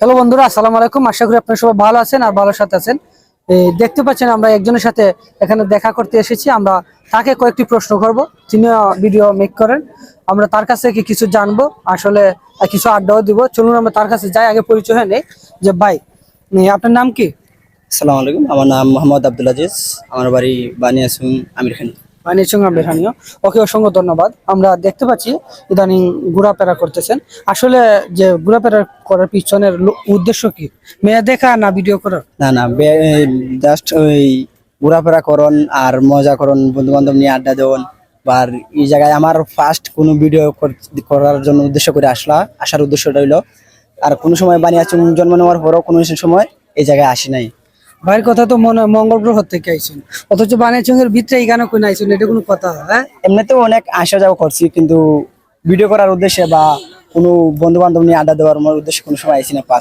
Hello বন্ধুরা, আসসালামু আলাইকুম। আশা করি আপনারা সবাই ভালো আছেন আর ভালো সাথে আছেন। দেখতে পাচ্ছেন আমরা একজনের সাথে এখানে দেখা করতে এসেছি। আমরা তাকে কয়েকটি প্রশ্ন করব, তিনিও ভিডিও মেক করেন। আমরা তার কাছ থেকে কিছু জানবো, আসলে কিছু আড্ডাও দিব। চলুন আমরা তার কাছে যাই। আগে পরিচয় হয়ে নেই যে ভাই, আপনার নাম কি? আসসালামু আলাইকুম। আমার নাম মোহাম্মদ আব্দুল আজিজ। আমার বাড়ি বানিয়াসুন আমিরখানি। নিচুঙ্গা বেহানিও। ওকে, অসংখ্য ধন্যবাদ। আমরা দেখতে পাচ্ছি ইদানিং ঘোরাফেরা করতেছেন। আসলে যে ঘোরাফেরা করার পিছনের উদ্দেশ্য কি? মেয়ে দেখা না ভিডিও করা? না না, জাস্ট ওই ঘোরাফেরা করন আর মজা করুন, বন্ধু বান্ধব নিয়ে আড্ডা দেন। বা এই জায়গায় আমার ফার্স্ট কোনো ভিডিও করার জন্য উদ্দেশ্য করে আসার উদ্দেশ্যটা হইলো। আর কোনো সময় বানিয়াচুন জন্ম নেওয়ার পরও কোনো সময় এই জায়গায় আসি নাই। ভাইয়ের কথা তো মনে হয় মঙ্গল গ্রহ থেকে আইছেন, অথচ বানিয়াচঙ্গের ভিতরে এখানে কই আইছেন, এটা কোনো কথা? হ্যাঁ, এমনিতেও অনেক আসা যাওয়া করছি, কিন্তু ভিডিও করার উদ্দেশ্যে বা কোনো বন্ধু বান্ধব নিয়ে আড্ডা দেওয়ার উদ্দেশ্যে কোনো সময় আইসি না।